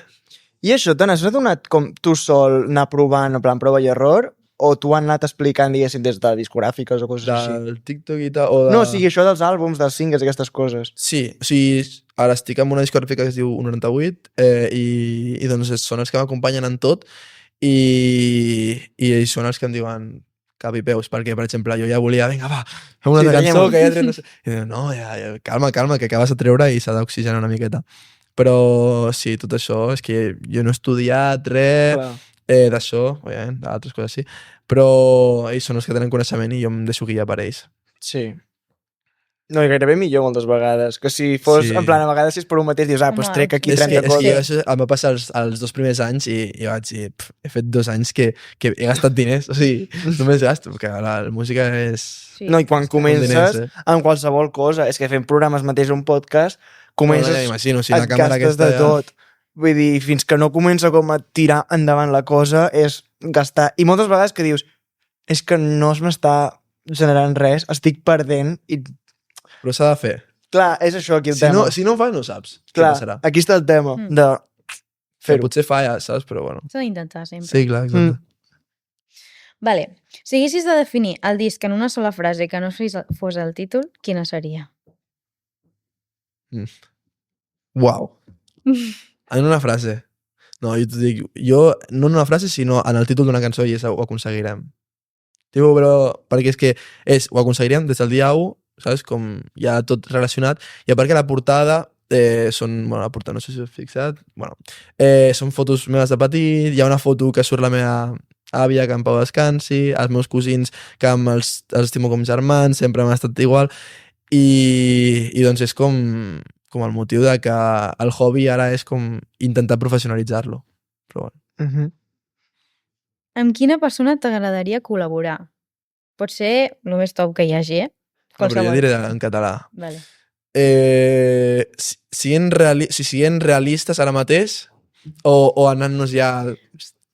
I això, te n'has adonat com tu sol anar provant, en plan prova i error, o t'ho han anat explicant, diguéssim, des de discogràfiques o coses així? Del TikTok i tal, o de... No, o sigui, això dels àlbums, dels singles i aquestes coses. Sí, o sigui, ara estic amb una discogràfica que es diu 98 i doncs són els que m'acompanyen en tot i són els que em diuen cap i peus, perquè, per exemple, jo ja volia, vinga, va, fem una Sí, altra cançó, traiem-ho. que ja tret... No sé. I diu, no, ja, calma, que acabes de treure i s'ha d'oxigenar una miqueta. Però sí, tot això, és que jo no he estudiat res d'això, òbviament, d'altres coses sí, però ells són els que tenen coneixement i jo em deixo guiar per ells. Sí. No, i gairebé millor moltes vegades. Que si fos, Sí. en plan, a vegades si és per un mateix, dius, doncs Home, trec aquí És 30 que coses. jo això em va passar els 2 primers anys i jo vaig dir, he fet 2 anys que he gastat diners, o sigui, només gasto, perquè la música és... Sí. No, i quan comences diners, amb qualsevol cosa, és que fent programes mateix un podcast, comences, No, ja m'imagino, si et la càmera gastes aquesta de tot. Vull dir, fins que no comença com a tirar endavant la cosa, és gastar. I moltes vegades que dius, és que no es m'està generant res, estic perdent i... Però s'ha de fer. Clar, és això aquí el Si tema. no, si no ho fas, no saps Clar, què passarà. aquí està el tema Mm. de Que fer-ho. potser falla, saps? Però bueno. S'ha d'intentar sempre. Sí, clar, exacte. Vale. Si haguessis de definir el disc en una sola frase que no fos el títol, quina seria? Uau. En una frase. No, jo t'ho dic, no en una frase, sinó en el títol d'una cançó i és ho aconseguirem. Tipo, però, perquè és que ho aconseguirem des del dia 1, saps? Com ja tot relacionat. I a part que la portada són, bueno, la portada no sé si us heu fixat, bueno, són fotos meves de petit, hi ha una foto que surt la meva àvia, que en pau descansi, els meus cosins, que els estimo com germans, sempre m'han estat igual, i doncs és com el motiu de que el hobby ara és com intentar professionalitzar-lo. Però bueno. Amb quina persona t'agradaria col·laborar? Pot ser el més top que hi hagi, eh? Però jo diré en català. Vale. Siguent realistes ara mateix o anant-nos ja...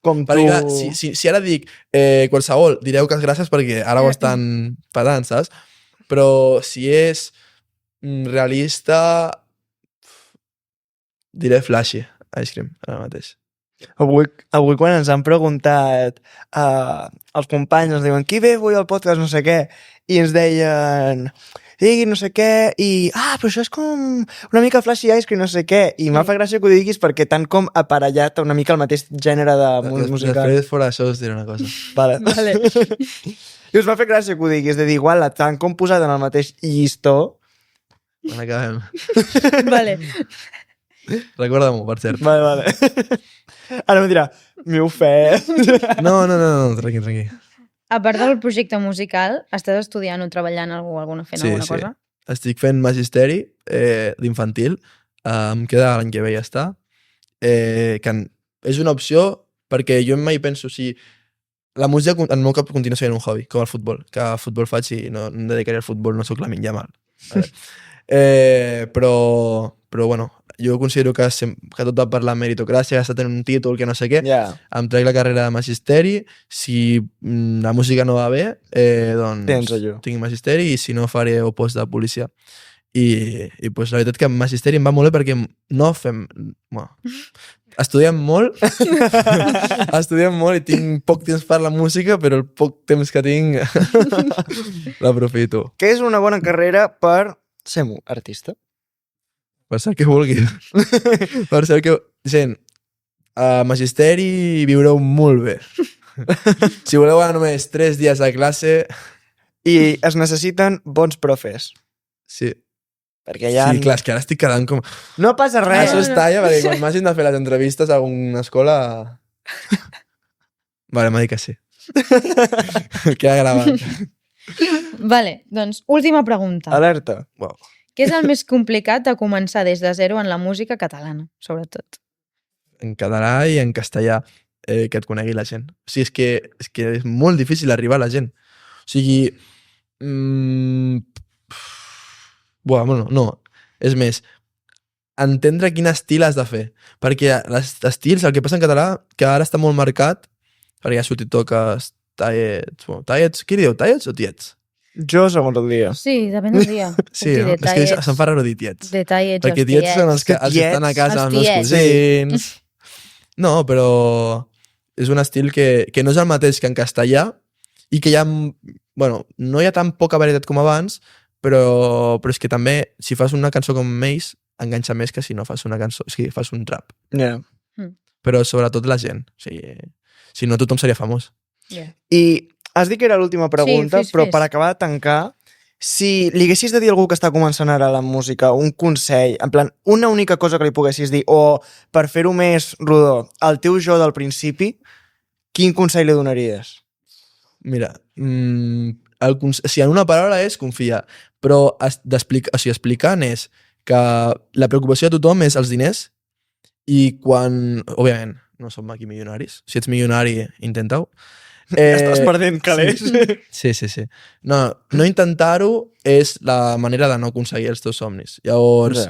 Com tu... Perquè clar, si ara dic qualsevol, direu que gràcies perquè ara ho estan patant, saps? Però si és realista, diré Flashy, Ice Cream, ara mateix. Avui quan ens han preguntat els companys, ens diuen qui ve avui al podcast, no sé què, i ens deien digui no sé què, i però això és com una mica Flashy Ice Cream, no sé què, i m'ha fet gràcia que ho diguis perquè tant com aparellat una mica el mateix gènere de musical. Després fora això us diré una cosa. Vale. Vale. I us m'ha fet gràcia que ho diguis, de dir, igual, tant com posat en el mateix llistó. Quan acabem. Vale. Recorda-m'ho, per cert. Vale. Ara em dirà, m'he ofès. No, tranqui. A part del projecte musical, estàs estudiant o treballant alguna cosa? Estic fent magisteri d'infantil. Em queda l'any que ve ja està. Que és una opció perquè jo mai penso si... La música en el meu cap continua sent un hobby, com el futbol. Que a futbol faig i no em dedicaré al futbol, no sóc Lamine Yamal. Però bueno, jo considero que tot va per la meritocràcia, has de tenir un títol, que no sé què. Yeah. Em trec la carrera de magisteri, si la música no va bé, doncs tinc magisteri, i si no faré post de policia. I pues, la veritat que magisteri em va molt bé perquè no fem... Bueno, estudiem molt i tinc poc temps per la música, però el poc temps que tinc l'aprofito. Que és una bona carrera per ser artista. Per ser el que vulguis. Per ser el que... Gent, a magisteri viureu molt bé. Si voleu anar només 3 dies a classe... I es necessiten bons profes. Sí. Perquè ja... Sí, clar, és que ara estic quedant com... No passa res. Això és talla, perquè quan m'hagin de fer les entrevistes a una escola... Vale, m'ha dit que sí. Queda gravat. Vale, doncs, última pregunta. Alerta. Wow. Què és el més complicat de començar des de zero en la música catalana, sobretot? En català i en castellà, que et conegui la gent. O sigui, és que és molt difícil arribar a la gent. O sigui... Bueno, no. És més, entendre quin estil has de fer. Perquè l'estils, el que passa en català, que ara està molt marcat, perquè ha sortit toques, tallets... Bueno, tallets, qui diu? Tallets o tiets? Jo segons el dia. Sí, depèn del dia. Sí, no? És que se'm fa raro dir tiets. Detallets, Perquè tiets són els que estan a casa amb els meus cosins. No, però és un estil que no és el mateix que en castellà i que hi ha... Bueno, no hi ha tan poca varietat com abans, però és que també, si fas una cançó com ells, enganxa més que si no fas una cançó, si fas un trap. Yeah. Però sobretot la gent. O sigui, si no, tothom seria famós. Yeah. I Has dit que era l'última pregunta, fes. però per acabar de tancar, si li haguessis de dir a algú que està començant ara la música, un consell, en plan, una única cosa que li poguessis dir, o per fer-ho més rodó, al teu jo del principi, quin consell li donaries? Mira, si en una paraula és confia, però explicant és que la preocupació de tothom és els diners i quan, òbviament, no som aquí milionaris, si ets milionari, intenta-ho. Estàs perdent calés. Sí. No intentar-ho és la manera de no aconseguir els teus somnis. Llavors,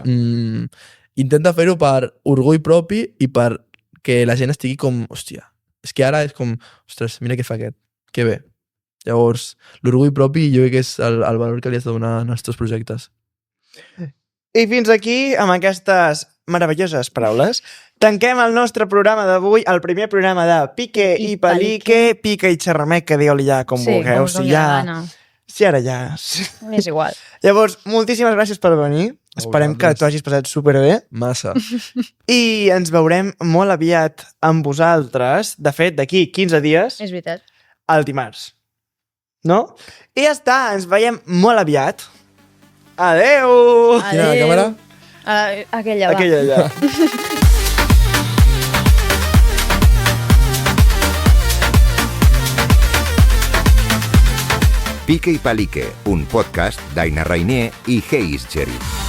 intenta fer-ho per orgull propi i per que la gent estigui com, hòstia, és que ara és com, ostres, mira què fa aquest, que bé. Llavors, l'orgull propi jo crec que és el valor que li has de donar als teus projectes. I fins aquí, amb aquestes meravelloses paraules, tanquem el nostre programa d'avui, el primer programa de Pique i Palique, Pica i Xerramet, que dieu-li ja com vulgueu. Si ara ja... És igual. Llavors, moltíssimes gràcies per venir. Esperem que t'ho hagis passat superbé. Massa. I ens veurem molt aviat amb vosaltres, de fet, d'aquí 15 dies, És veritat. el dimarts. No? I ja està, ens veiem molt aviat. Adeu! Quina la càmera? Aquella, va. Aquella allà. Pique i Palique, un podcast d'Aina Rainer i Heis Geri.